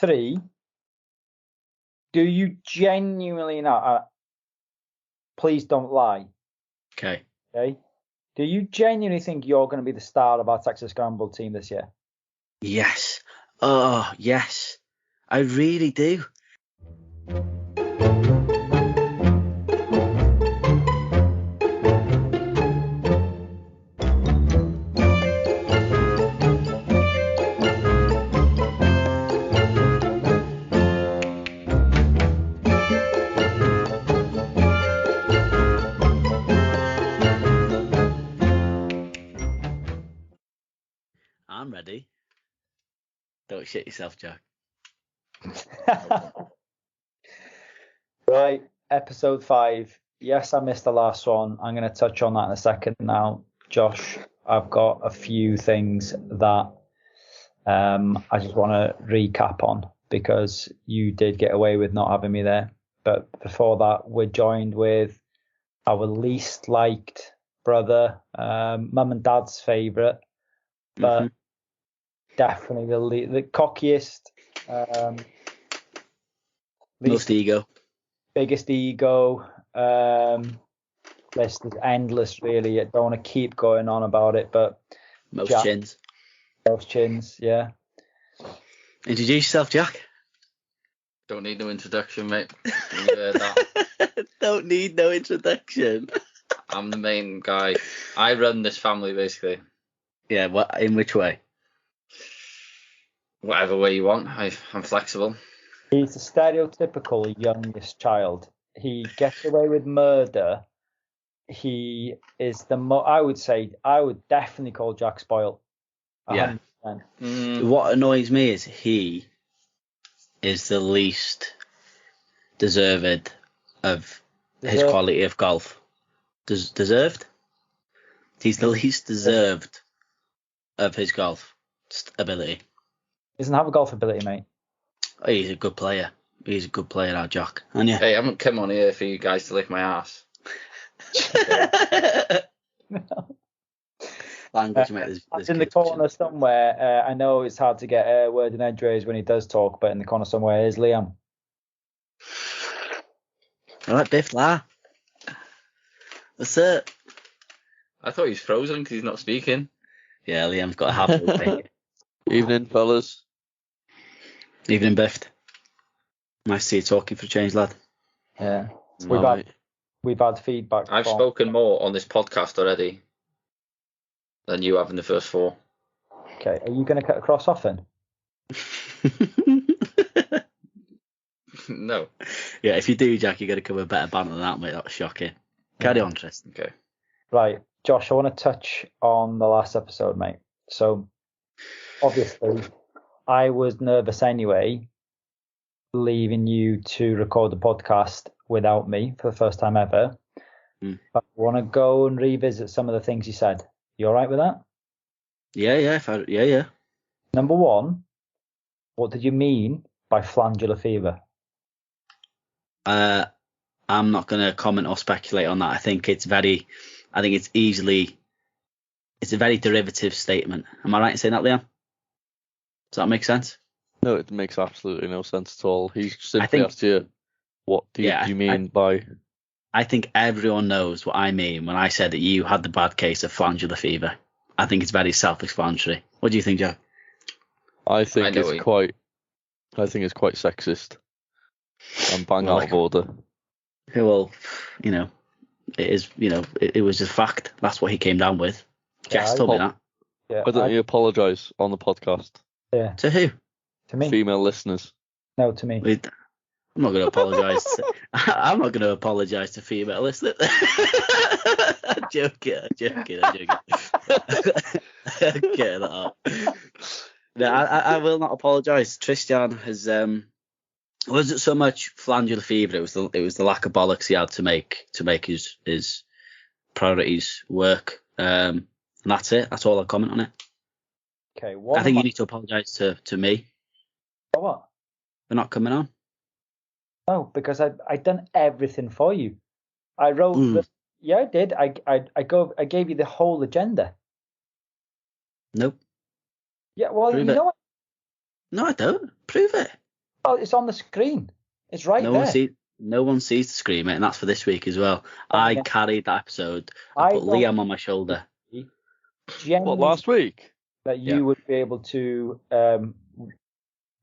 3, do you genuinely not? Please don't lie. Okay. Okay. Do you genuinely think you're going to be the star of our Texas Scramble team this year? Yes. Oh, yes. I really do. I'm ready. Don't shit yourself, Jack. Right, episode 5. Yes, I missed the last one. I'm going to touch on that in a second now. Josh, I've got a few things that I just want to recap on because you did get away with not having me there. But before that, we're joined with our least liked brother, mum and dad's favourite, but definitely the cockiest, Most ego. biggest ego. List is endless, really. I don't want to keep going on about it, but Most Jack, chins. Most chins, yeah. Introduce yourself, Jack. Don't need no introduction, mate. You heard that. Don't need no introduction. I'm the main guy. I run this family, basically. Yeah, what? In which way? Whatever way you want. I'm flexible. He's the stereotypical youngest child. He gets away with murder. He is the I would definitely call Jack spoiled. 100%. Yeah. What annoys me is he is the least deserved of his quality of golf. Deserved? He's the least deserved of his golf ability. He doesn't have a golf ability, mate. Oh, he's a good player. He's a good player, our Jack. And yeah. Hey, I haven't come on here for you guys to lick my ass. Language, mate. There's in the corner somewhere. I know it's hard to get a word in edgeways when he does talk, but in the corner somewhere is Liam. All right, Biff, la. What's up? I thought he's frozen because he's not speaking. Yeah, Liam's got a habit. Evening, fellas. Evening, Biff. Nice to see you talking for a change, lad. Yeah. No, We've had feedback. I've spoken more on this podcast already than you have in the first 4. Okay, are you going to cut across often? No. Yeah, if you do, Jack, you're going to come with better banter than that, mate. That's shocking. Carry on, Tristan. Okay. Right, Josh, I want to touch on the last episode, mate. So, obviously, I was nervous anyway, leaving you to record the podcast without me for the first time ever. But I want to go and revisit some of the things you said. You all right with that? Yeah. Number 1, what did you mean by flandular fever? I'm not going to comment or speculate on that. I think it's a very derivative statement. Am I right in saying that, Liam? Does that make sense? No, it makes absolutely no sense at all. He's simply asked you, what do you mean by... I think everyone knows what I mean when I said that you had the bad case of flandular fever. I think it's very self-explanatory. What do you think, Joe? I think it's quite sexist and bang out of order. Well, it is. It was a fact. That's what he came down with. Jess told me that. Yeah, Why don't you apologise on the podcast? Yeah. To who? To me. Female listeners. No, to me. I'm not going to apologise. I'm not going to apologise to female listeners. I'm joking. Get that out. No, I will not apologise. Tristan has. It wasn't so much flandular fever. It was the lack of bollocks he had to make his priorities work. And that's it. That's all I'll comment on it. Okay. I think you need to apologise to me. For what? For not coming on. No, because I done everything for you. I wrote. Yeah, I did. I gave you the whole agenda. Nope. Yeah. Well, Prove you it. know what? No, I don't. Prove it. Oh, it's on the screen. It's right there. No one sees the screen, mate, and that's for this week as well. I carried that episode. I put Liam on my shoulder. What, last week? That you would be able to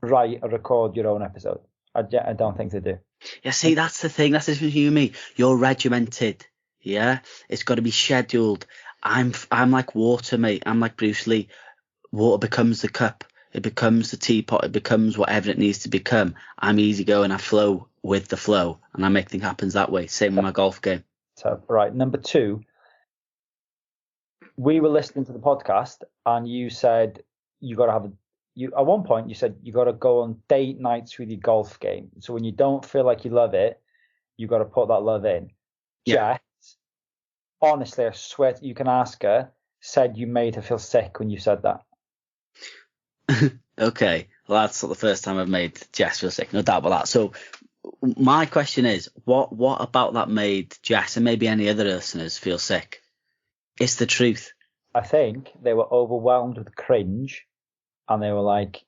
write or record your own episode. I don't think they do. Yeah, see, that's the thing. That's the difference between me. You're regimented. Yeah, it's got to be scheduled. I'm like water, mate. I'm like Bruce Lee. Water becomes the cup. It becomes the teapot. It becomes whatever it needs to become. I'm easygoing. I flow with the flow, and I make things happen that way. Same with my golf game. So, right, number 2. We were listening to the podcast, and you said you got to have at one point you said you got to go on date nights with your golf game. So when you don't feel like you love it, you got to put that love in. Yeah. Jess, honestly, I swear you can ask her, said you made her feel sick when you said that. Okay, well, that's not the first time I've made Jess feel sick, no doubt about that. So my question is, what about that made Jess and maybe any other listeners feel sick? It's the truth. I think they were overwhelmed with cringe, and they were like,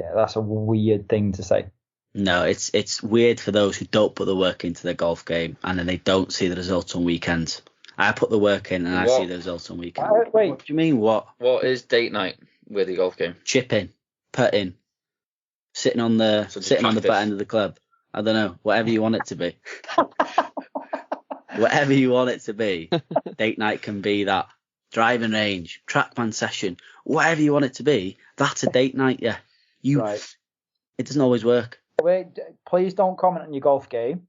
yeah, that's a weird thing to say. No, it's weird for those who don't put the work into their golf game, and then they don't see the results on weekends. I put the work in, and I see the results on weekends. Wait. What do you mean, what? What is date night with your golf game? Chipping, putting, sitting on the butt end of the club. I don't know, whatever you want it to be. Whatever you want it to be. Date night can be that. Driving range, trackman session, whatever you want it to be, that's a date night, yeah. Right. It doesn't always work. Wait, please don't comment on your golf game,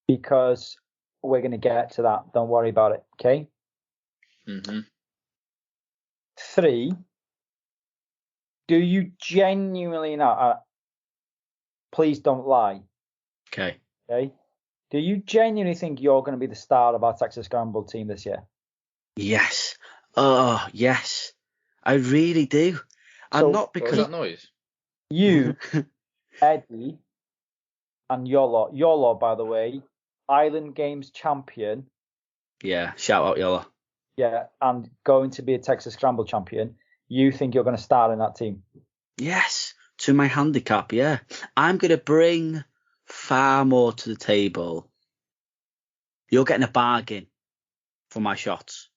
because we're going to get to that. Don't worry about it, okay? Mm-hmm. 3, do you genuinely not? Please don't lie. Okay. Do you genuinely think you're going to be the star of our Texas Scramble team this year? Yes. Oh, yes. I really do. I'm not because... What was that noise? You, Eddie, and Yolo. Yolo, by the way, Island Games champion. Yeah, shout out Yolo. Yeah, and going to be a Texas Scramble champion. You think you're going to start in that team? Yes, to my handicap, yeah. I'm going to bring far more to the table. You're getting a bargain for my shots.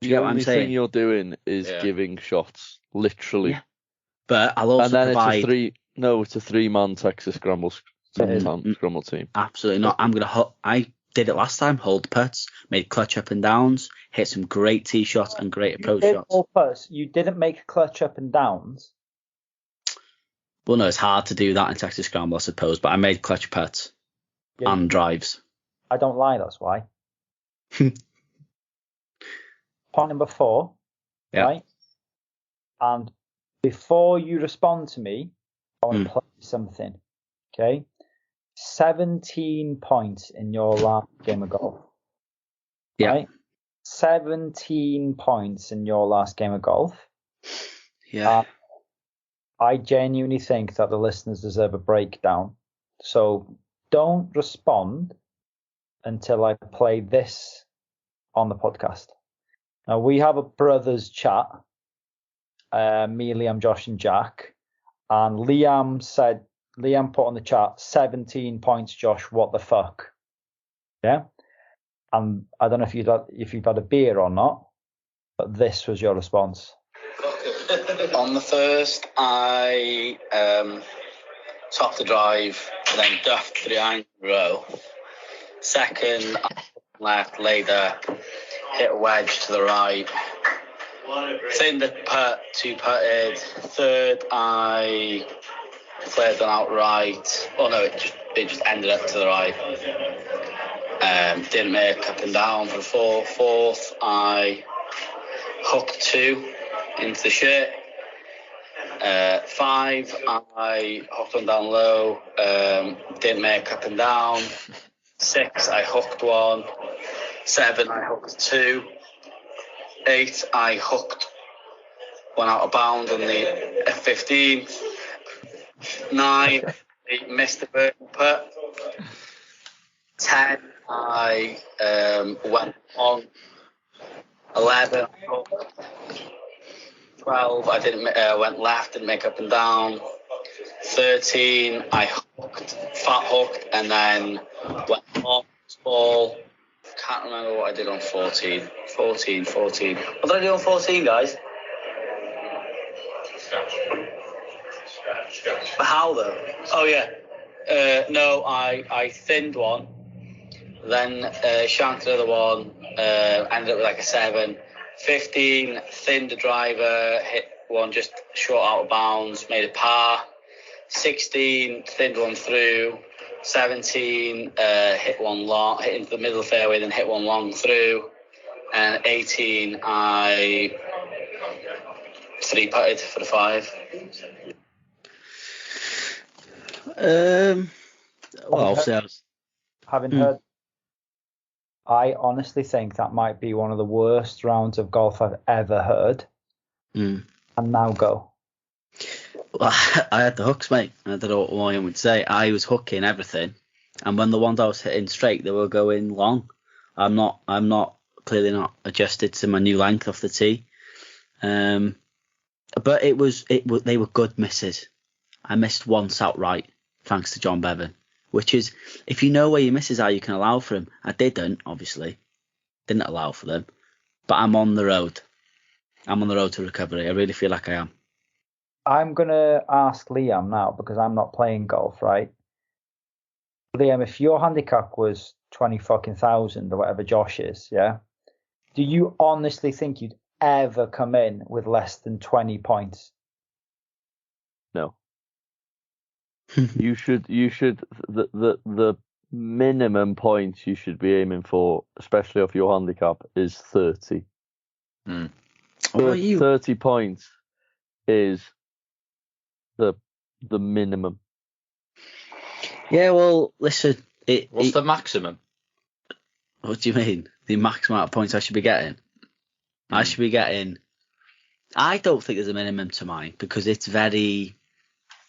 Do you get what I'm saying? The only thing you're doing is giving shots, literally. Yeah. But I'll also provide... it's a 3-man Texas Scramble team. Absolutely not. I did it last time, hold putts, made clutch up and downs, hit some great tee shots and great approach shots. Hold putts. You didn't make clutch up and downs? Well, no, it's hard to do that in Texas Scramble, I suppose, but I made clutch putts and drives. I don't lie, that's why. Point number 4, right? And before you respond to me, I want to play something, okay? 17 points in your last game of golf. Yeah. Right? 17 points in your last game of golf. Yeah. I genuinely think that the listeners deserve a breakdown. So don't respond until I play this on the podcast. Now, we have a brothers chat, me, Liam, Josh, and Jack. And Liam put on the chat, 17 points, Josh, what the fuck? Yeah? And I don't know if you've had a beer or not, but this was your response. On the first, I topped the drive, then duffed 3 irons in a row. Second, left, laid there, hit a wedge to the right. Thinned the putt, 2-putted. Third, I flared one out right. Oh no, it just ended up to the right. Didn't make up and down for the fourth. I hooked 2 into the shit. 5, I hooked one down low. Didn't make up and down. 6, I hooked 1. 7, I hooked 2. 8, I hooked 1 out of bounds on the 15th. 9, I missed the birdie putt. 10, I went on. 11, I hooked. 12, I went left, didn't make up and down. 13, I fat hooked, and then went off ball. Can't remember what I did on 14. 14. What did I do on 14, guys? Scratch. How though? Oh yeah. No, I thinned one, then shanked another one, ended up with like a 7. 15, thinned the driver, hit one just short out of bounds, made a par. 16, thinned one through. 17, hit one long, hit into the middle of the fairway, then hit one long through. And 18, I 3-putted for the 5. Having heard, I honestly think that might be one of the worst rounds of golf I've ever heard. And now go. Well, I had the hooks, mate. I don't know what William would say. I was hooking everything, and when the ones I was hitting straight, they were going long. I'm clearly not adjusted to my new length off the tee. But they were good misses. I missed once outright, thanks to John Bevan, which is, if you know where your misses are, you can allow for them. I didn't, obviously. Didn't allow for them. But I'm on the road. I'm on the road to recovery. I really feel like I am. I'm going to ask Liam now, because I'm not playing golf, right? Liam, if your handicap was 20,000 or whatever Josh is, yeah? Do you honestly think you'd ever come in with less than 20 points? No. You should the minimum points you should be aiming for, especially off your handicap, is 30. 30 points is the minimum. Yeah, well, listen. What's the maximum? What do you mean? The maximum amount of points I should be getting? I should be getting... I don't think there's a minimum to mine, because it's very...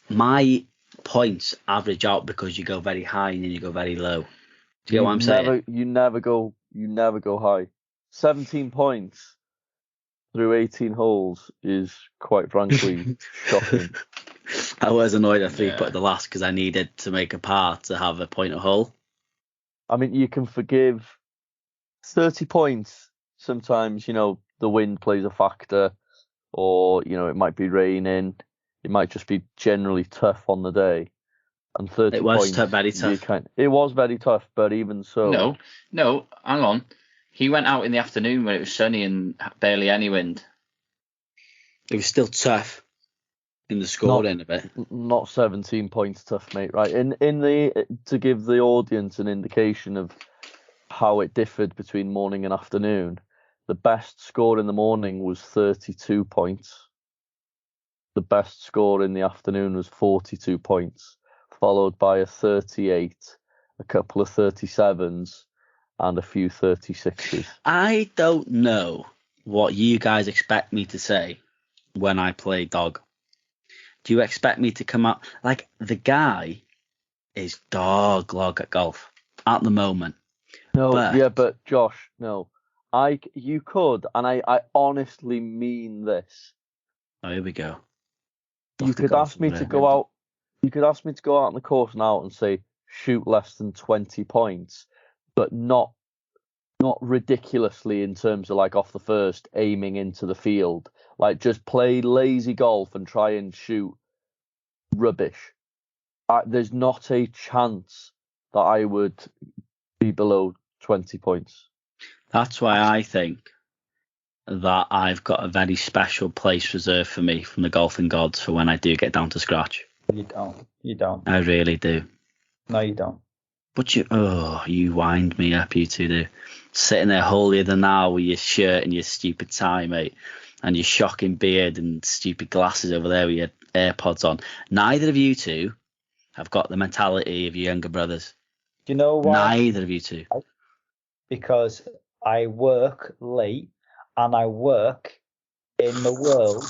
My points average out because you go very high and then you go very low. Do you get what I'm saying? You never go high. 17 points through 18 holes is, quite frankly, shocking. I was annoyed I 3-putted the last because I needed to make a par to have a point a hole. I mean, you can forgive 30 points. Sometimes, the wind plays a factor, or, it might be raining. It might just be generally tough on the day. And 30 points. It was very tough. It was very tough, but even so. No, hang on. He went out in the afternoon when it was sunny and barely any wind. It was still tough in the scoring a bit. Not 17 points tough, mate. Right. To give the audience an indication of how it differed between morning and afternoon, the best score in the morning was 32 points. The best score in the afternoon was 42 points, followed by a 38, a couple of 37s, and a few 36s. I don't know what you guys expect me to say when I play dog. Do you expect me to come out like the guy is dog log at golf at the moment? No, but Josh, no. You could, and I honestly mean this. Oh, here we go. You could ask me to go out. You could ask me to go out on the course and out and say shoot less than 20 points, but not ridiculously in terms of like off the first aiming into the field. Like just play lazy golf and try and shoot rubbish. There's not a chance that I would be below 20 points. That's why I think that I've got a very special place reserved for me from the golfing gods for when I do get down to scratch. You don't. I really do. No, you don't. But you wind me up, you two do. Sitting there holier than thou with your shirt and your stupid tie, mate, and your shocking beard and stupid glasses over there with your AirPods on. Neither of you two have got the mentality of your younger brothers. Do you know why? Neither of you two. Because I work late and I work in the world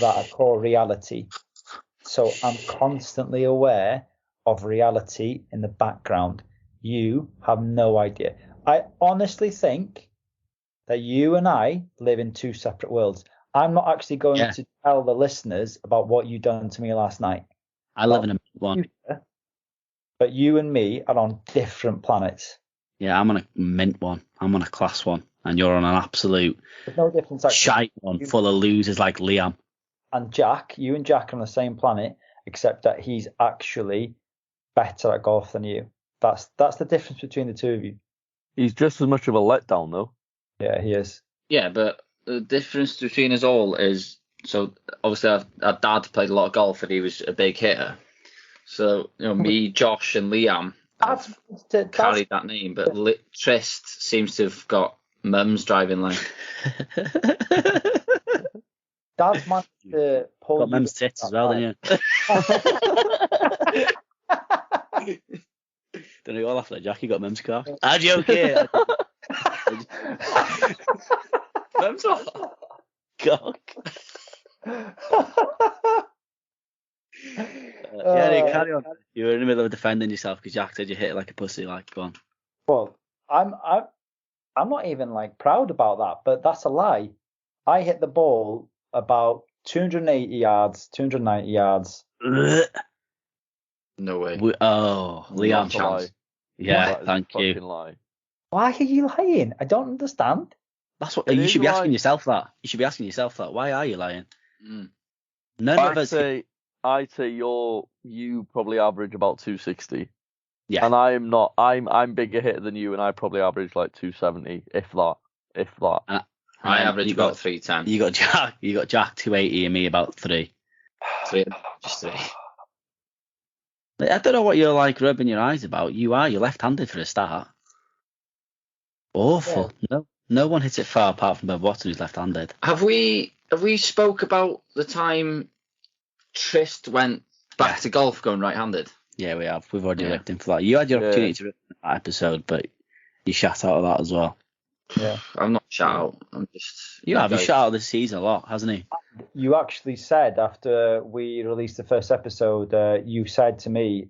that I call reality. So I'm constantly aware of reality in the background. You have no idea. I honestly think that you and I live in two separate worlds. I'm not actually going to tell the listeners about what you done to me last night. I live in a one. But you and me are on different planets. Yeah, I'm on a mint one. I'm on a class one, and you're on an absolute There's no difference. shite one, full of losers like Liam. And Jack, you and Jack are on the same planet, except that he's actually better at golf than you. That's the difference between the two of you. He's just as much of a letdown, though. Yeah, he is. Yeah, but the difference between us all is, so obviously our dad played a lot of golf and he was a big hitter. So, me, Josh and Liam have carried that name, but Trist seems to have got mum's driving line. Dad's managed to pull. Got mum's tits as well, didn't you? Don't know who I laughed at, Jackie got mum's car. I'm joking. Mum's what? Cock. Yeah, carry on. You were in the middle of defending yourself because Jack said you hit it like a pussy. Like, go on. Well, I'm not even like proud about that, but that's a lie. I hit the ball about 280 yards, 290 yards. No way. Liam chance. Yeah, thank you. Lie. Why are you lying? I don't understand. That's what you should be asking yourself that. You should be asking yourself that. Why are you lying? None of us. I'd say you probably average about 260. Yeah. And I'm not. I'm bigger hitter than you, and I probably average like 270, if that. I average about 310. You got Jack 280 and me about 3. Just 3. I don't know what you're like rubbing your eyes about. You're left-handed for a start. Awful. Yeah. No one hits it far apart from Bob Watson, who's left-handed. Have we spoke about the time Trist went back to golf going right-handed? Yeah, we have. We've already ripped him for that. You had your opportunity to rip that episode, but you shat out of that as well. Yeah. I'm not shut out. I'm just. You have. He shut out this season a lot, hasn't he? You actually said after we released the first episode, you said to me,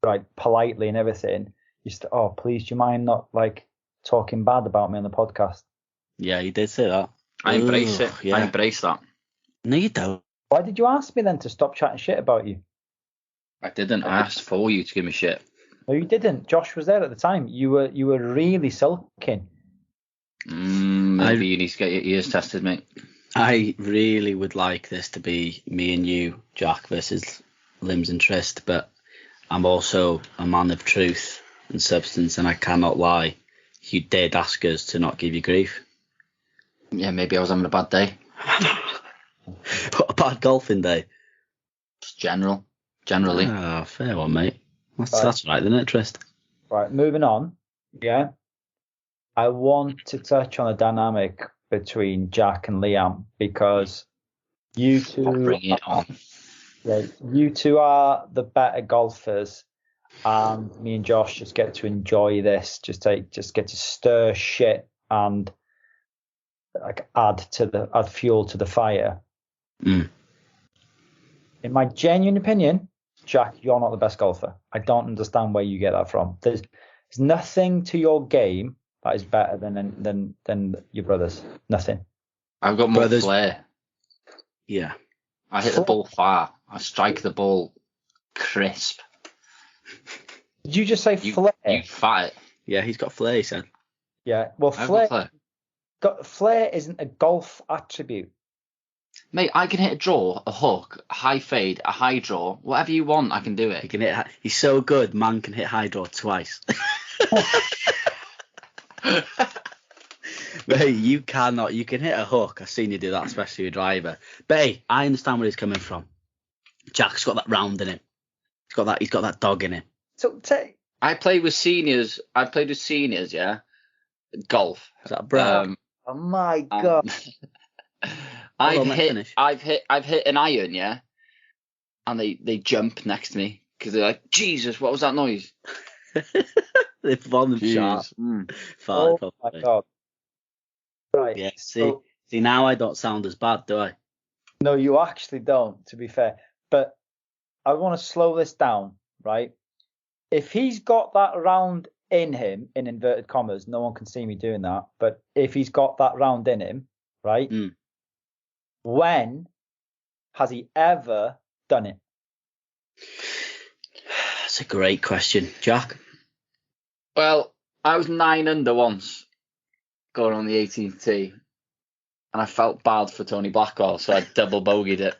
like politely and everything, you said, "Oh, please, do you mind not like talking bad about me on the podcast?" Yeah, he did say that. I embrace it. Yeah. I embrace that. No, you don't. Why did you ask me then to stop chatting shit about you? I didn't. I asked for you to give me shit. No, you didn't. Josh was there at the time. You were really sulking. Maybe you need to get your ears tested, mate. I really would like this to be me and you, Jack, versus Limbs and Trist, but I'm also a man of truth and substance, and I cannot lie. You did ask us to not give you grief. Yeah, maybe I was having a bad day. What, a bad golfing day? Just generally. Ah, fair one, mate. That's right, isn't it, Trist? Right, moving on. Yeah. I want to touch on the dynamic between Jack and Liam because you two bring it on. Yeah, you two are the better golfers, and me and Josh just get to enjoy this. Just get to stir shit and like add fuel to the fire. In my genuine opinion, Jack, you're not the best golfer. I don't understand where you get that from. There's nothing to your game that is better than your brothers. Nothing. I've got more flair. Yeah. I hit the ball far. I strike the ball crisp. Did you just say flair? You fat. Yeah, he's got flair, he said. Yeah, well, flair isn't a golf attribute. Mate, I can hit a draw, a hook, a high fade, a high draw, whatever you want, I can do it. He can hit. He's so good, man can hit high draw twice. Mate, you cannot. You can hit a hook. I've seen you do that, especially with driver. But hey, I understand where he's coming from. Jack's got that round in him. He's got that dog in him. So I played with seniors. Yeah. Golf. Is that Brad? Oh my god. I've hit an iron, yeah, and they jump next to me because they're like, Jesus, what was that noise? They found them sharp. Oh my god. Right. Yeah. See, now I don't sound as bad, do I? No, you actually don't, to be fair. But I want to slow this down, right? If he's got that round in him, in inverted commas, no one can see me doing that. But if he's got that round in him, right? When has he ever done it? That's a great question, Jack. Well, I was 9 under once going on the 18th tee, and I felt bad for Tony Blackwell, so I double bogeyed it.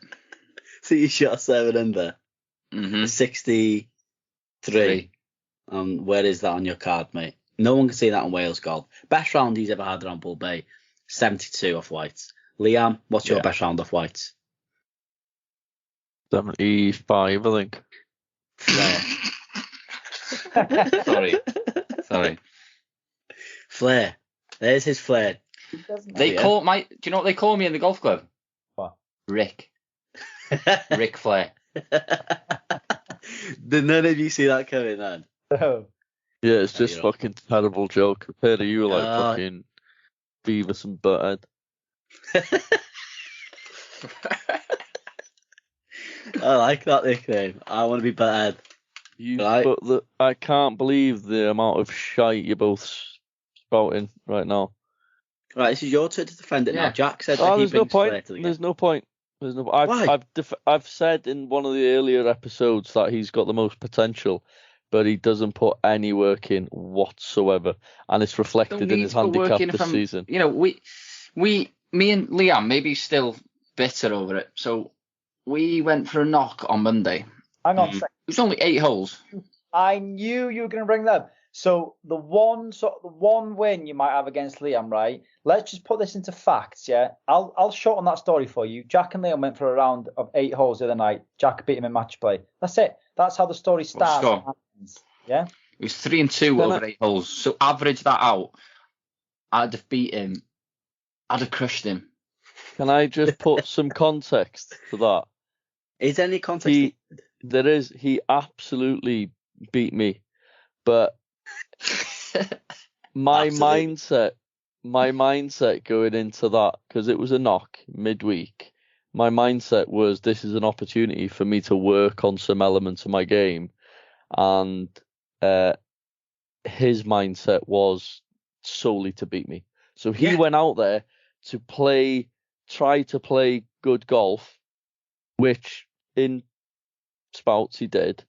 So you shot 7 under. 63. 3. Where is that on your card, mate? No one can see that on Wales Golf. Best round he's ever had around Bull Bay, 72 off whites. Liam, what's your best round off whites? 75, I think. Flair. Sorry. Flair. There's his flair. Do you know what they call me in the golf club? What? Rick. Rick Flair. Did none of you see that coming then? No. Yeah, it's just fucking terrible joke compared to you, like fucking Beavis and Butthead. I like that nickname. I want to be Butthead. Right. But I can't believe the amount of shite you're both spouting right now. Right, this is your turn to defend it now. Jack said that he brings flair to the game. There's no point. Why? I've said in one of the earlier episodes that he's got the most potential, but he doesn't put any work in whatsoever, and it's reflected in his handicap this season. You know, me and Liam maybe still bitter over it. So we went for a knock on Monday. Hang on a second. It was only 8 holes. I knew you were going to bring that up. So the one win you might have against Liam, right? Let's just put this into facts, yeah. I'll shorten that story for you. Jack and Liam went for a round of 8 holes the other night. Jack beat him in match play. That's it. That's how the story starts. Yeah. It was 3 and 2 over 8 holes. So average that out. I'd have beat him. I'd have crushed him. Can I just put some context to that? Is there any context? There is. He absolutely beat me, but my mindset going into that, because it was a knock midweek, my mindset was this is an opportunity for me to work on some elements of my game, and his mindset was solely to beat me. So he went out there to try to play good golf, which in spouts he did,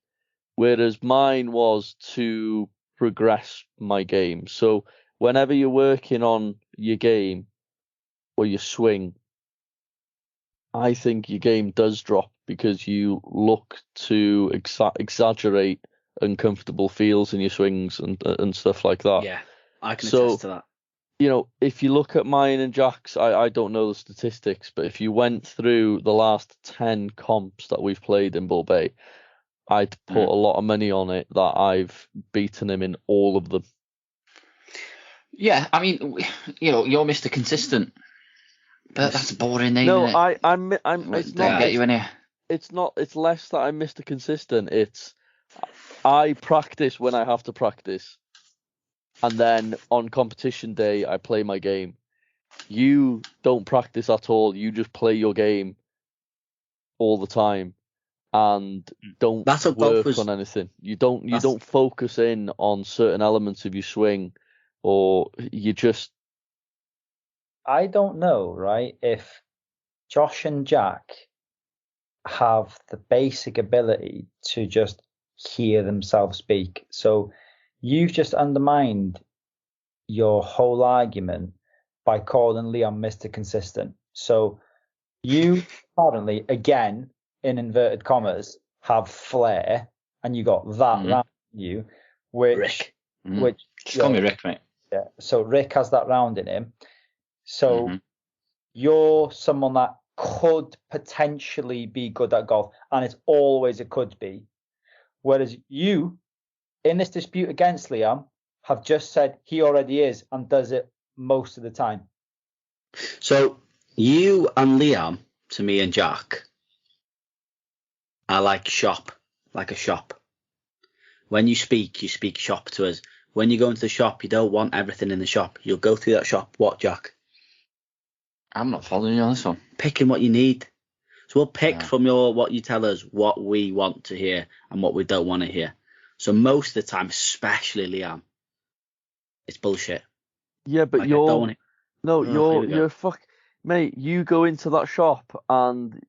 whereas mine was to progress my game. So whenever you're working on your game or your swing, I think your game does drop because you look to exaggerate uncomfortable feels in your swings and stuff like that. Yeah, I can attest to that. You know, if you look at mine and Jack's, I don't know the statistics, but if you went through the last 10 comps that we've played in Bull Bay, I'd put a lot of money on it that I've beaten him in all of them. Yeah, I mean, you know, you're Mr. Consistent, but that's a boring name. No, isn't it? I'm. It's not. Get you in here. It's not. It's less that I'm Mr. Consistent. It's I practice when I have to practice, and then on competition day I play my game. You don't practice at all. You just play your game all the time. And don't work on anything. You don't focus in on certain elements of your swing, or you just. I don't know, right? If Josh and Jack have the basic ability to just hear themselves speak. So you've just undermined your whole argument by calling Liam Mr. Consistent. So you apparently, again, in inverted commas, have flair, and you got that round in you, which just call me Rick, mate. Yeah. So Rick has that round in him. So you're someone that could potentially be good at golf, and it's always a could be. Whereas you, in this dispute against Liam, have just said he already is and does it most of the time. So you and Liam, to me and Jack, are like a shop. When you speak shop to us. When you go into the shop, you don't want everything in the shop. You'll go through that shop. What, Jack? I'm not following you on this one. Picking what you need. So we'll pick from what you tell us what we want to hear and what we don't want to hear. So most of the time, especially Liam, it's bullshit. Yeah, but you're fuck, mate. You go into that shop and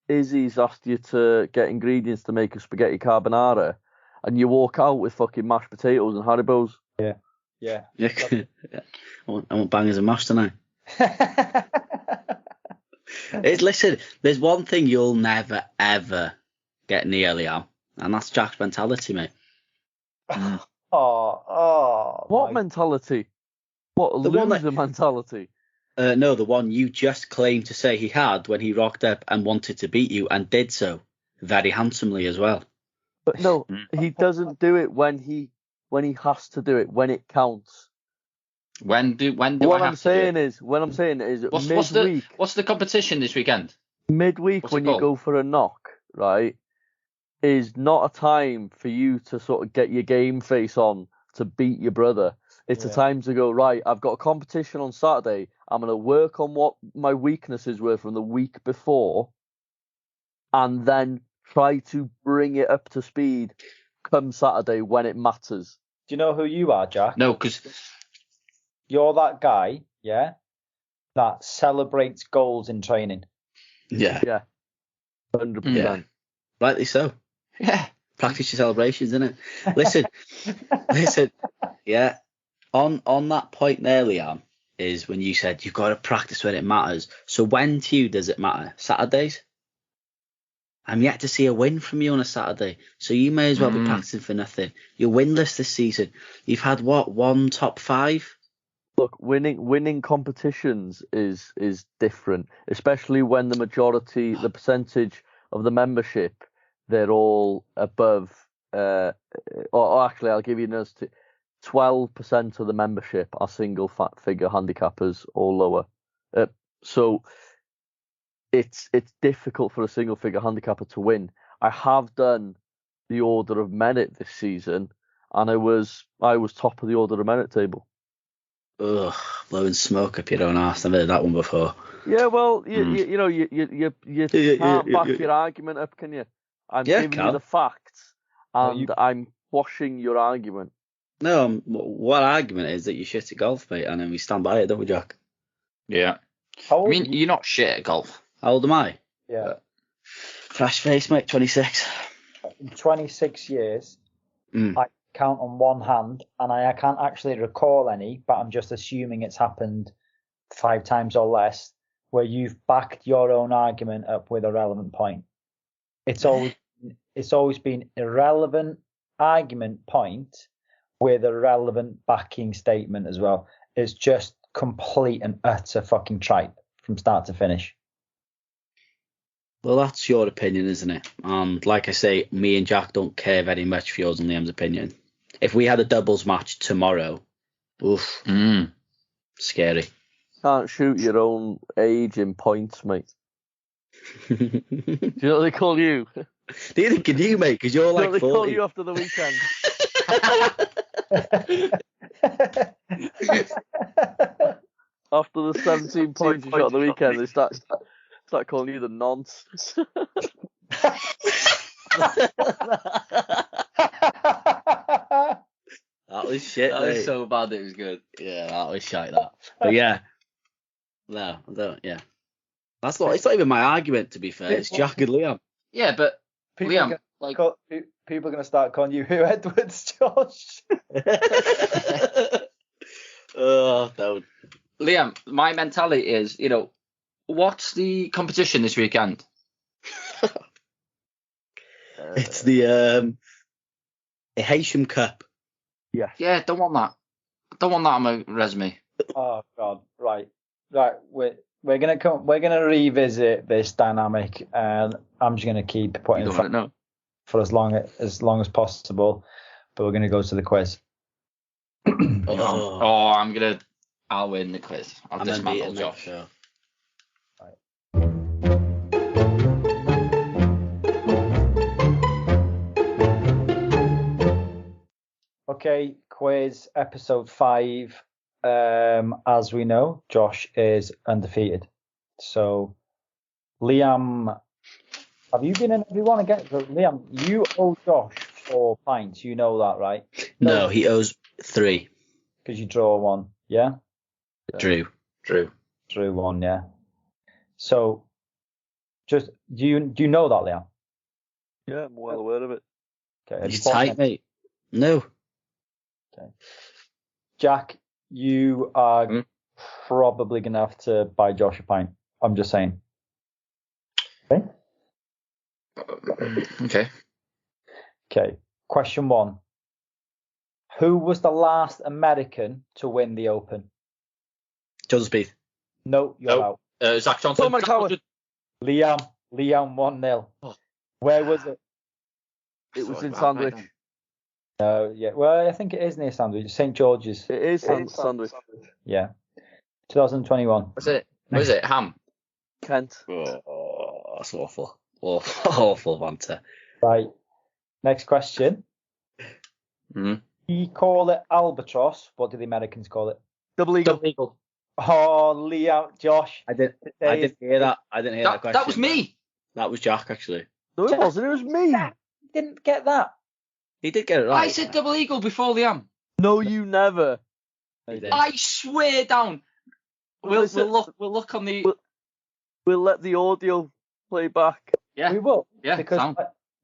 Izzy's asked you to get ingredients to make a spaghetti carbonara, and you walk out with fucking mashed potatoes and Haribos. Yeah. Yeah. I want bangers and mash tonight. Listen, there's one thing you'll never ever get near, Liam, and that's Jack's mentality, mate. What mentality? What, The one loser mentality? No, the one you just claimed to say he had when he rocked up and wanted to beat you, and did so very handsomely as well. But no, he doesn't do it when he has to do it, when it counts. When do I What have I'm saying is, midweek. What's the competition this weekend? Midweek, What's when it you called? go for a knock, right, is not a time for you to sort of get your game face on to beat your brother. It's a time to go, right, I've got a competition on Saturday. I'm going to work on what my weaknesses were from the week before, and then try to bring it up to speed come Saturday when it matters. Do you know who you are, Jack? No, because You're that guy, yeah, that celebrates goals in training. Yeah. 100%. Yeah. Rightly so. yeah, Practice your celebrations, innit? Listen, yeah. On that point there, Liam, is when you said you've got to practice when it matters. So when to you does it matter? Saturdays? I'm yet to see a win from you on a Saturday, so you may as well be practicing for nothing. You're winless this season. You've had one top 5? Look, winning competitions is different, especially when the percentage of the membership, they're all above. Or actually, I'll give you another. 12% of the membership are single figure handicappers or lower. So it's difficult for a single figure handicapper to win. I have done the Order of Merit this season, and I was top of the Order of Merit table. Ugh, blowing smoke up your own arse. I've heard that one before. Yeah, well, you can't back your argument up, can you? I'm giving you the facts, and I'm quashing your argument. No, what argument is that you're shit at golf, mate, and then we stand by it, don't we, Jack? Yeah. How old you're not shit at golf. How old am I? Yeah. Fresh face, mate, 26. In 26 years, I count on one hand, and I can't actually recall any, but I'm just assuming it's happened 5 times or less, where you've backed your own argument up with a relevant point. It's always been irrelevant argument point with a relevant backing statement as well. It's just complete and utter fucking tripe from start to finish. Well, that's your opinion, isn't it? And like I say, me and Jack don't care very much for yours and Liam's opinion. If we had a doubles match tomorrow, oof, scary. Can't shoot your own age in points, mate. Do you know what they call you? Neither can you, mate, because you're like 40. They call you after the weekend. After the 17 points you shot on the weekend, they start calling you the nonce. That was shit. That was so bad it was good. Yeah, that was shite. That. But yeah, no, I don't. Yeah, that's not. It's not even my argument, to be fair. It's Jack and Liam. Yeah, but People Liam, people are going to start calling you Who Edwards, Josh. Oh, don't. Liam, my mentality is, what's the competition this weekend? It's the Haitian Cup. Yeah. Yeah, don't want that. Don't want that on my resume. Oh God, right. We're gonna revisit this dynamic, and I'm just gonna keep putting it for as long as possible. But we're gonna go to the quiz. I'll win the quiz. I'll dismantle Josh. So. Okay, quiz episode 5. As we know, Josh is undefeated. So, Liam, have you been in every one again? So, Liam, you owe Josh 4 pints. You know that, right? No, he owes 3. Because you draw 1, yeah? Drew 1, yeah. So, Just do you know that, Liam? Yeah, I'm well aware of it. Okay. He's tight, mate. No. Okay. Jack, you are probably gonna have to buy Josh a pint. I'm just saying. Okay. Okay. Okay. Question 1. Who was the last American to win the Open? Joseph Spieth. No, you're out. Zach Johnson. Tom McCallum. Liam 1-0. Oh. Where was it? It was in Sandwich. Yeah. Well, I think it is near Sandwich. St George's. It is Sandwich. Yeah. 2021. Was it Ham? Kent. Oh, that's awful. Awful banter. Right. Next question. We call it albatross. What do the Americans call it? Double eagle. Double eagle. Oh, Liam, Josh. I didn't hear that. I didn't hear that question. That was me. That was Jack, actually. No, it wasn't. It was me. Jack didn't get that. He did get it right. I said double eagle before Liam. No, you never. I swear down. We'll look on the. We'll let the audio play back. Yeah. We will. Yeah. Because Sound.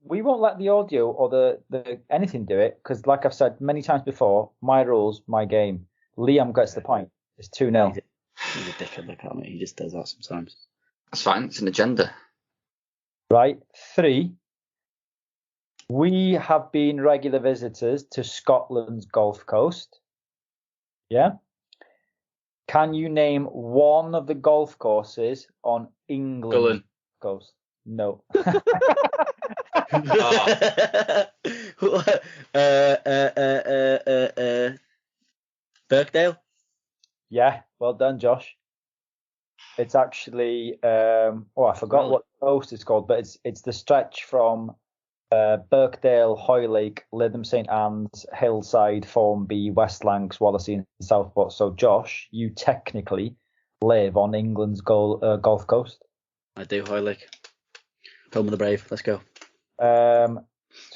we won't let the audio or the anything do it. Because, like I've said many times before, my rules, my game. Liam gets the point. It's 2-0. He's a dickhead, look at me. He just does that sometimes. That's fine. It's an agenda. Right. 3. We have been regular visitors to Scotland's Gulf Coast. Yeah. Can you name one of the golf courses on England's coast? No. Birkdale? Yeah, well done, Josh. It's actually I forgot what the coast is called, but it's the stretch from Birkdale, Hoylake, Lytham St Anne's, Hillside, Formby, West Lancs, Wallasey, and Southport. So, Josh, you technically live on England's Gulf Coast. I do, Hoylake. Home of the brave. Let's go. So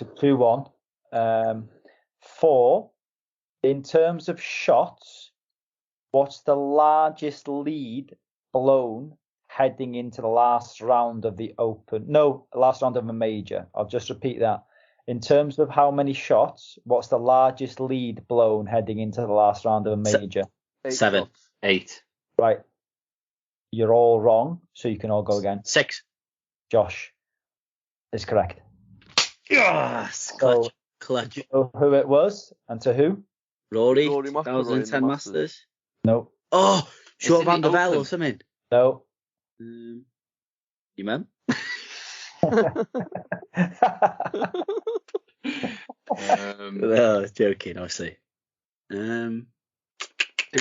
2-1. 4. In terms of shots, what's the largest lead blown heading into the last round of the Open? No, last round of a major. I'll just repeat that. In terms of how many shots, what's the largest lead blown heading into the last round of a major? 7. 8. Right. You're all wrong, so you can all go again. 6. Josh is correct. Yes! So, Clutch. you know who it was and to who? Rory McIlroy 2010 Masters. No. Oh, Short in Van the der Velde Open. or something. No. You man? Joking, obviously. Do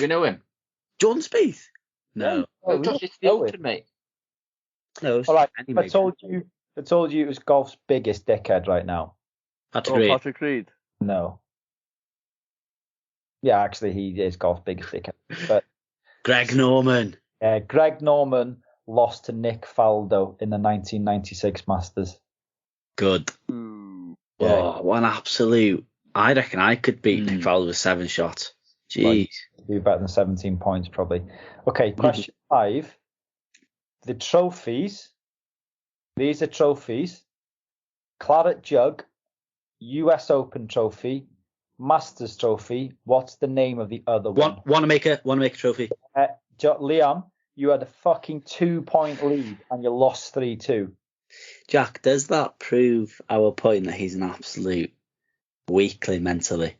we know him? Jordan Spieth? No. Oh, Josh, it's the Open, mate. No. It's all right. any I major. told you it was golf's biggest dickhead right now. Patrick Reed. Patrick Reed. No. Yeah, actually, he is golf's biggest dickhead. But Greg Norman. Greg Norman lost to Nick Faldo in the 1996 Masters. Good. Yeah. Oh, what an absolute. I reckon I could beat Nick Faldo with 7 shots. Jeez. Do better than 17 points, probably. Okay, question 5. The trophies. These are trophies. Claret Jug, US Open Trophy, Masters Trophy. What's the name of the other one? Wanamaker trophy. Liam, you had a fucking 2-point lead and you lost 3-2. Jack, does that prove our point that he's an absolute weakling mentally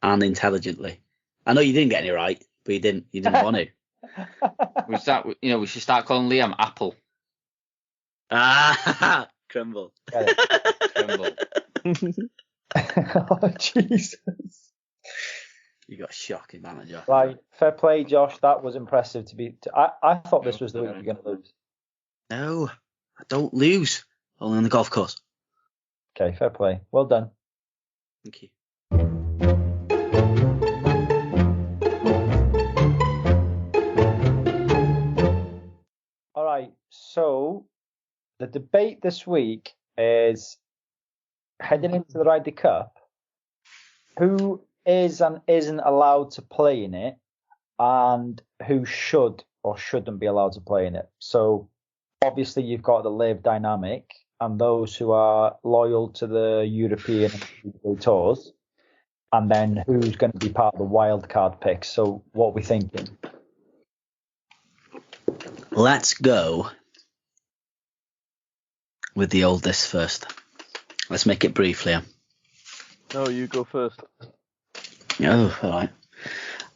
and intelligently? I know you didn't get any right, but you didn't want to. We should start calling Liam Apple. Crumble. Crumble. Oh, Jesus. You got a shocking manager. Right, fair play, Josh. That was impressive to be. I thought this was the week you're going to lose. No, I don't lose. Only on the golf course. Okay, fair play. Well done. Thank you. All right, so the debate this week is heading into the Ryder Cup. Who is and isn't allowed to play in it, and who should or shouldn't be allowed to play in it. So obviously you've got the live dynamic and those who are loyal to the European tours, and then who's going to be part of the wild card picks. So what are we thinking? Let's go with the oldest first. Let's make it brief, Liam. No, you go first. Oh, all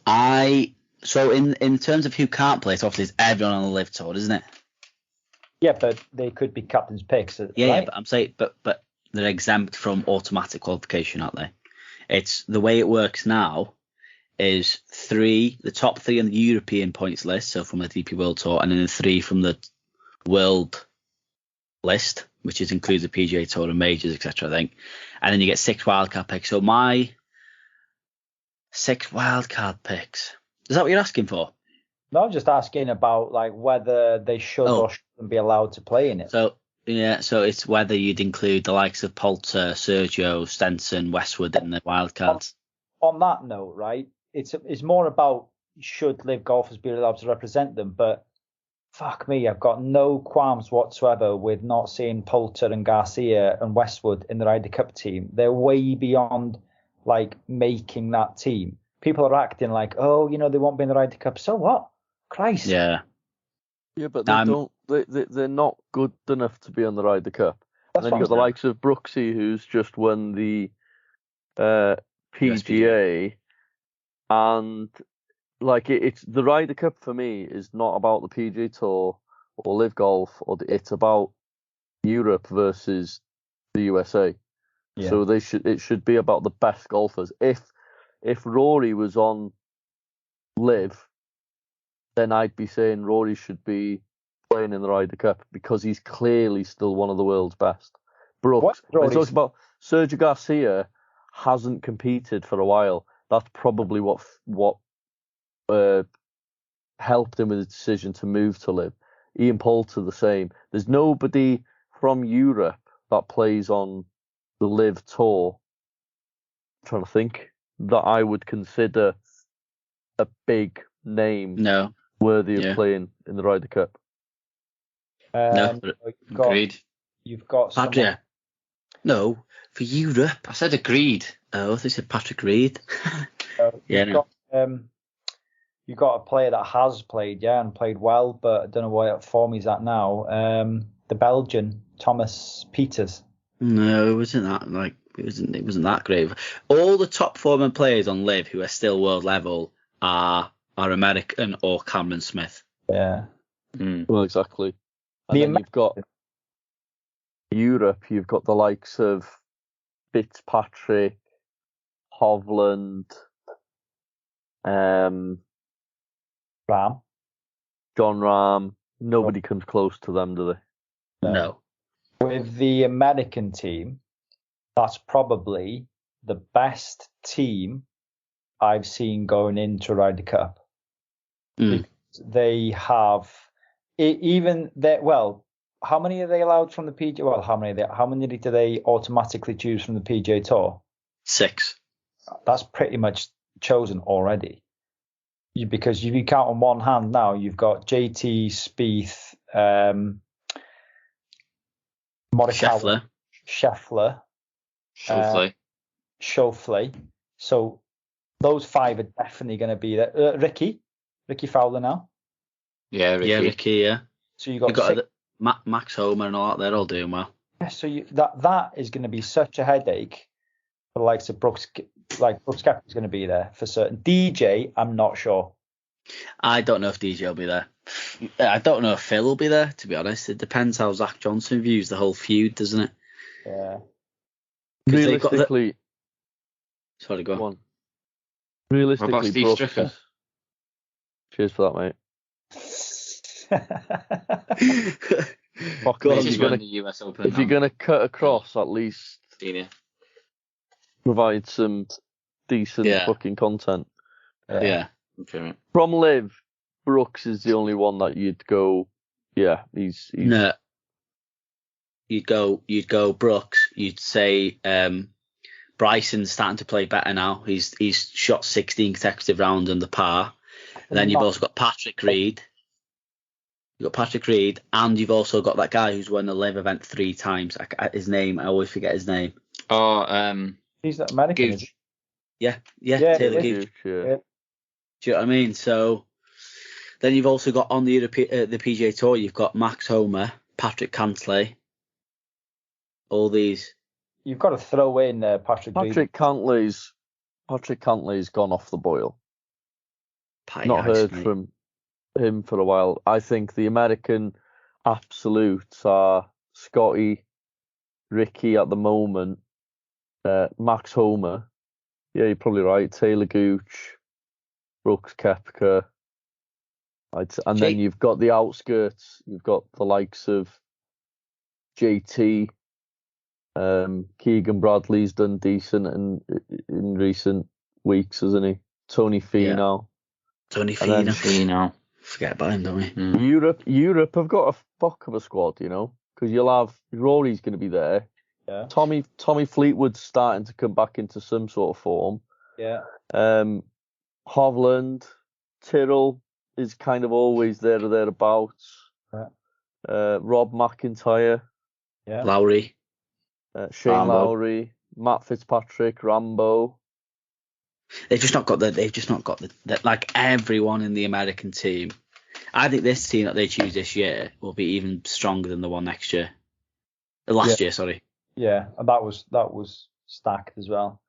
right. So in terms of who can't play, it's obviously it's everyone on the live tour, isn't it? Yeah, but they could be captain's picks. Yeah, right? but I'm saying, but they're exempt from automatic qualification, aren't they? It's the way it works now is the top 3 on the European points list, so from the DP World Tour, and then the 3 from the World list, which includes the PGA Tour and majors, etc. I think, and then you get 6 wildcard picks. So my 6 wildcard picks. Is that what you're asking for? No, I'm just asking about like whether they should or shouldn't be allowed to play in it. So it's whether you'd include the likes of Poulter, Sergio, Stenson, Westwood in the wildcards. On that note, right, it's more about should live golfers be allowed to represent them, but fuck me, I've got no qualms whatsoever with not seeing Poulter and Garcia and Westwood in the Ryder Cup team. They're way beyond like making that team. People are acting like, oh, they won't be in the Ryder Cup. So what? Christ. Yeah. Yeah, but they don't. They're not good enough to be on the Ryder Cup. And then you've got the likes of Brooksy, who's just won the PGA, and like it's the Ryder Cup for me is not about the PGA Tour or Live Golf, it's about Europe versus the USA. Yeah. So it should be about the best golfers. If Rory was on Live, then I'd be saying Rory should be playing in the Ryder Cup because he's clearly still one of the world's best. Brooks, when he talks about Sergio Garcia hasn't competed for a while. That's probably what helped him with his decision to move to Live. Ian Poulter the same. There's nobody from Europe that plays on the Live Tour. I'm trying to think that I would consider a big name worthy of playing in the Ryder Cup. Agreed. You've got Patrick. No, for Europe. I said agreed. Oh, they said Patrick Reed. You've got a player that has played, and played well, but I don't know what form he's at now. The Belgian Thomas Pieters. No, it wasn't that it wasn't that great. All the top forming players on Live who are still world level are American or Cameron Smith. Yeah. Well, exactly. And then you've got Europe. You've got the likes of Fitzpatrick, Hovland, Rahm. John Rahm. Nobody comes close to them, do they? No. With the American team, that's probably the best team I've seen going into Ryder Cup. Because they have how many are they allowed from the PGA? Well, how many do they automatically choose from the PGA Tour? 6. That's pretty much chosen already. Because if you count on one hand now, you've got JT, Spieth, Morikawa, Scheffler, Schauffele. So those 5 are definitely going to be there. Ricky Fowler now. Yeah, Ricky. Yeah, Ricky. Yeah. So you got Max Homer and all that. They're all doing well. Yeah. So that is going to be such a headache for the likes of Brooks. Like Brooks Koepka is going to be there for certain. DJ, I'm not sure. I don't know if DJ will be there. I don't know if Phil will be there, to be honest. It depends how Zach Johnson views the whole feud, doesn't it? Yeah. Realistically, sorry, go on. Realistically, what about Steve Stricker? Cheers for that, mate. If you're gonna cut across, at least provide some decent fucking content. Yeah. From Live, Brooks is the only one that you'd go. Yeah, he's. No. You'd go Brooks. You'd say Bryson's starting to play better now. He's shot 16 consecutive rounds under par. And then you've also got Patrick Reed. you've got Patrick Reed, and you've also got that guy who's won the live event 3 times. His name, I always forget his name. Oh, he's not American, is Gooch. he? Yeah, Taylor Gooch. Yeah. Yeah. Do you know what I mean? So then you've also got on the PGA Tour, you've got Max Homer, Patrick Cantlay, all these. You've got to throw in Patrick Reed. Patrick Cantley's gone off the boil. Not Ice, heard mate. from him for a while. I think the American absolutes are Scotty, Ricky at the moment, Max Homer. Yeah, you're probably right. Taylor Gooch, Brooks Koepka. And then you've got the outskirts. You've got the likes of JT. Keegan Bradley's done decent in recent weeks, hasn't he? Tony Finau. Tony And then Finau. Forget about him, don't we? Europe have got a fuck of a squad, you know, because you'll have Rory's going to be there. Yeah. Tommy Fleetwood's starting to come back into some sort of form. Yeah. Hovland, Tyrrell is kind of always there or thereabouts. Yeah. Rob McIntyre. Yeah. Lowry. Shane Rambo. Lowry, Matt Fitzpatrick, Rambo. They've just not got the like everyone in the American team. I think this team that they choose this year will be even stronger than the one next year. Last year, sorry. Yeah, and that was stacked as well.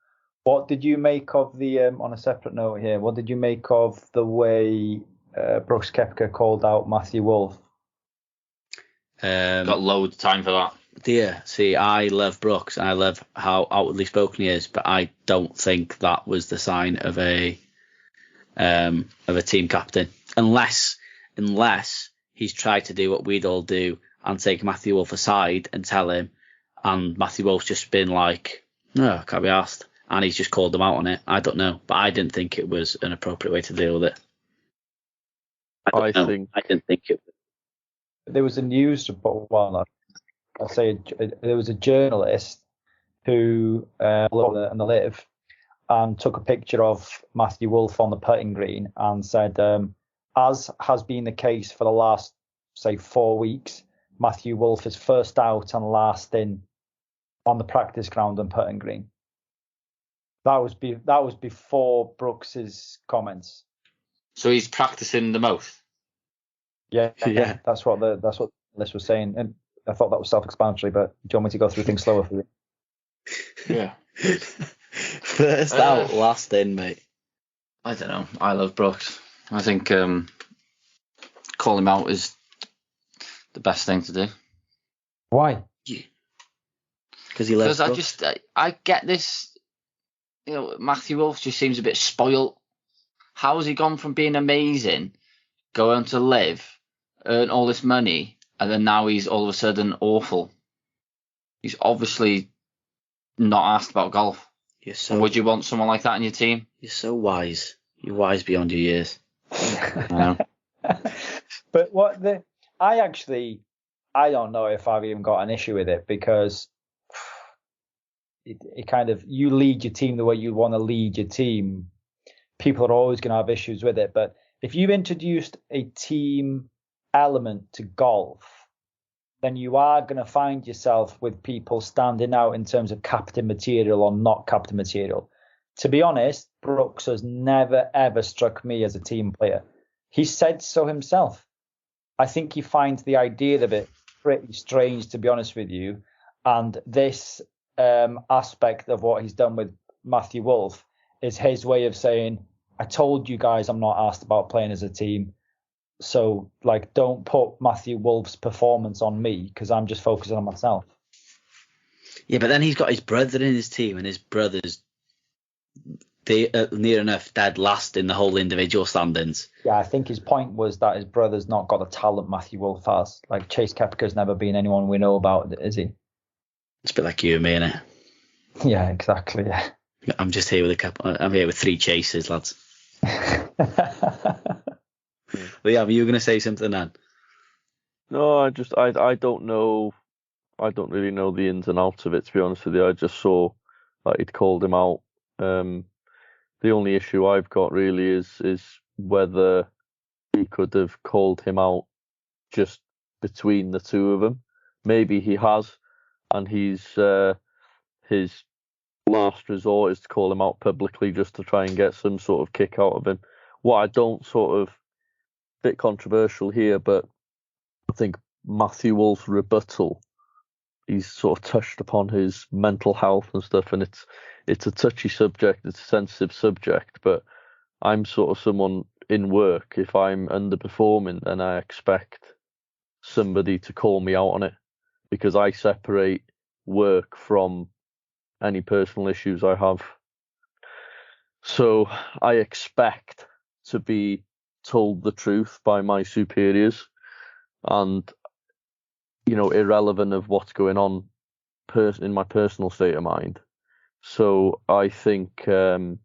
What did you make of the on a separate note here? What did you make of the way Brooks Koepka called out Matthew Wolff? Got loads of time for that. Dear, see, I love Brooks and I love how outwardly spoken he is, but I don't think that was the sign of a team captain, unless he's tried to do what we'd all do and take Matthew Wolff aside and tell him, and Matthew Wolff's just been like, no, can't be asked, and he's just called them out on it. I don't know, but I didn't think it was an appropriate way to deal with it. I didn't think it was. There was a news report. Well, I'll say there was a journalist who on the live and took a picture of Matthew Wolff on the putting green and said, as has been the case for the last, say, 4 weeks, Matthew Wolff is first out and last in on the practice ground and putting green. That was before Brooks's comments. So he's practicing the most. Yeah. That's what the list was saying, and I thought that was self-explanatory. But do you want me to go through things slower for you? Yeah. First out, last in, mate. I don't know. I love Brooks. I think calling him out is the best thing to do. Why? Because he loves Because I get this. You know, Matthew Wolff just seems a bit spoilt. How has he gone from being amazing, go on to live, earn all this money, and then now he's all of a sudden awful? He's obviously not asked about golf. Would you want someone like that in your team? You're so wise. You're wise beyond your years. I know. But I don't know if I've even got an issue with it, because it kind of, you lead your team the way you want to lead your team. People are always going to have issues with it. But if you've introduced a team element to golf, then you are going to find yourself with people standing out in terms of captain material or not captain material. To be honest, Brooks has never, ever struck me as a team player. He said so himself. I think he finds the idea of it pretty strange, to be honest with you. And this aspect of what he's done with Matthew Wolff is his way of saying, I told you guys I'm not asked about playing as a team. So, like, don't put Matthew Wolff's performance on me, because I'm just focusing on myself. Yeah, but then he's got his brother in his team, and his brother's near enough dead last in the whole individual standings. Yeah, I think his point was that his brother's not got the talent Matthew Wolff has. Like, Chase Koepka's never been anyone we know about, is he? It's a bit like you and me, innit? Yeah, exactly. Yeah. I'm just here with a couple. I'm here with 3 chasers, lads. But yeah, were you going to say something then? No, I don't know. I don't really know the ins and outs of it, to be honest with you. I just saw that he'd called him out. The only issue I've got really is whether he could have called him out just between the two of them. Maybe he has, and his last resort is to call him out publicly just to try and get some sort of kick out of him. What I don't bit controversial here, but I think Matthew Wolf's rebuttal, he's sort of touched upon his mental health and stuff, and it's a touchy subject, it's a sensitive subject, but I'm sort of someone in work, if I'm underperforming, then I expect somebody to call me out on it, because I separate work from any personal issues I have. So I expect to be told the truth by my superiors, and irrelevant of what's going on in my personal state of mind. So I think that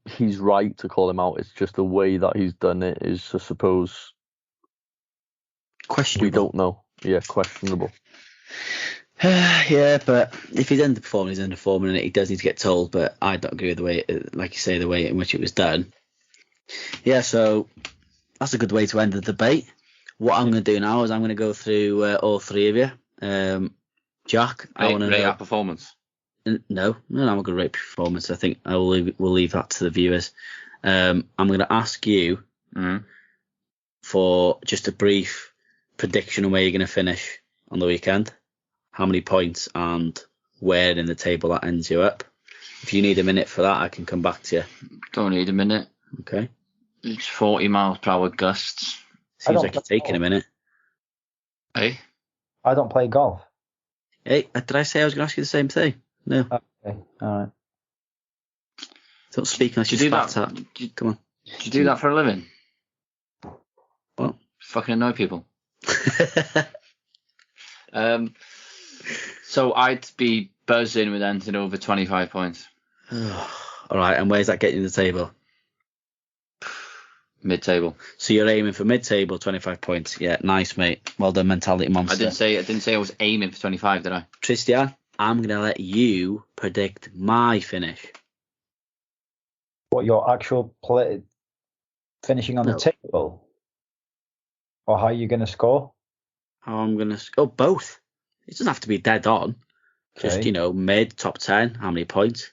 he's right to call him out. It's just the way that he's done it is, I suppose, questionable. We don't know. Yeah, questionable. Yeah, but if he's underperforming, he's underperforming, and he does need to get told. But I don't agree with the way, like you say, the way in which it was done. Yeah, so that's a good way to end the debate. What I'm going to do now is I'm going to go through all three of you. Jack, I want to rate our performance. No, I'm not going to rate performance. I think we'll leave that to the viewers. I'm going to ask you for just a brief prediction on where you're going to finish on the weekend. How many points and where in the table that ends you up. If you need a minute for that, I can come back to you. Don't need a minute. Okay. It's 40 miles per hour gusts. Seems like it's taking a minute. Hey? I don't play golf. Hey, did I say I was going to ask you the same thing? No. Okay, all right. Don't speak unless you spat at. Come on. Do you do that for a living? What? Fucking annoy people. So I'd be buzzing with anything over 25 points. All right, and where's that getting you the table? Mid-table. So you're aiming for mid-table, 25 points. Yeah, nice, mate. Well done, mentality monster. I didn't say I was aiming for 25, did I? Tristan, I'm going to let you predict my finish. What, your actual finishing on the table? Or how you're going to score? How I'm going to... Oh, both. It doesn't have to be dead on. Okay. Just, mid, top 10, how many points?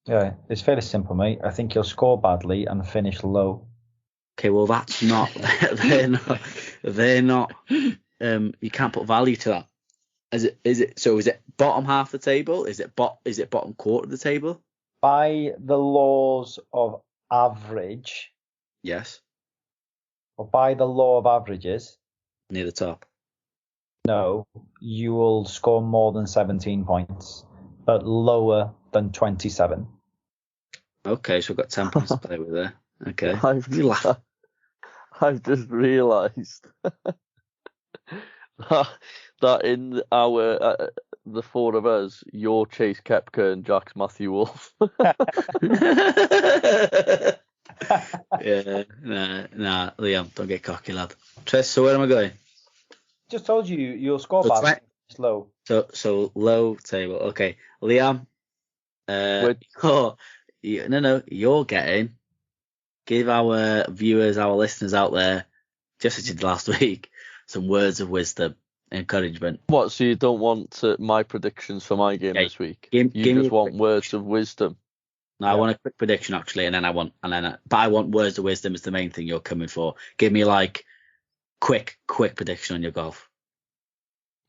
Yeah, it's fairly simple, mate. I think you'll score badly and finish low. Okay, well, that's not... They're not... You can't put value to that. Is it bottom half the table? Is it bottom quarter of the table? By the laws of average. Yes. Or by the law of averages. Near the top. No, you will score more than 17 points, but lower than 27. Okay, so we've got 10 points to play with there. Okay. I've just realised that in our the four of us, you're Chase Koepka and Jack's Matthew Wolf. Yeah, nah, Liam, don't get cocky, lad. Tris, so where am I going? Just told you you'll score bad. Low. So low table. Okay, Liam. You're getting. Give our viewers, our listeners out there, just as you did last week, some words of wisdom, encouragement. What? So you don't want my predictions for my game this week? You just want words of wisdom. No, I want a quick prediction actually, but I want words of wisdom is the main thing you're coming for. Give me like quick prediction on your golf.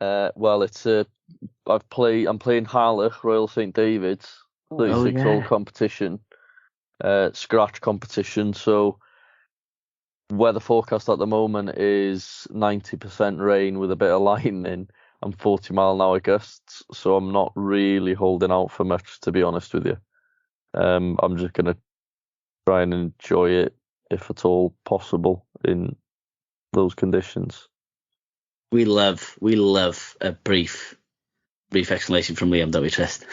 Well, it's I'm playing Harlech Royal St David's 36-hole competition, scratch competition. So weather forecast at the moment is 90% rain with a bit of lightning and 40-mile-an-hour gusts. So I'm not really holding out for much, to be honest with you. I'm just gonna try and enjoy it if at all possible in those conditions. We love a brief explanation from Liam, don't we, Trist?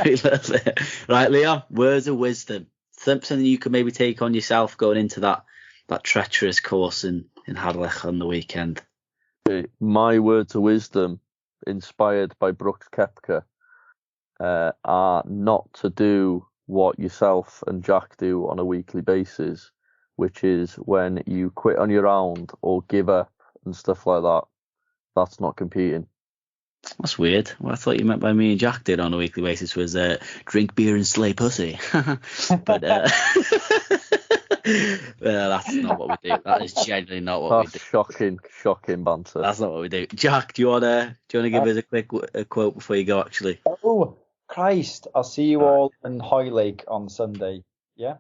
We love it. Right, Liam, words of wisdom. Something you could maybe take on yourself going into that treacherous course in Harlech on the weekend. Okay. My words of wisdom, inspired by Brooks Koepka, are not to do what yourself and Jack do on a weekly basis, which is when you quit on your round or give up and stuff like that. That's not competing. That's weird. What I thought you meant by me and Jack did on a weekly basis was drink beer and slay pussy. But well, that's not what we do. That is genuinely not what we do. Shocking banter. That's not what we do. Jack, do you wanna give us a quick quote before you go? Actually. Oh Christ! I'll see you all in Hoylake on Sunday. Yeah.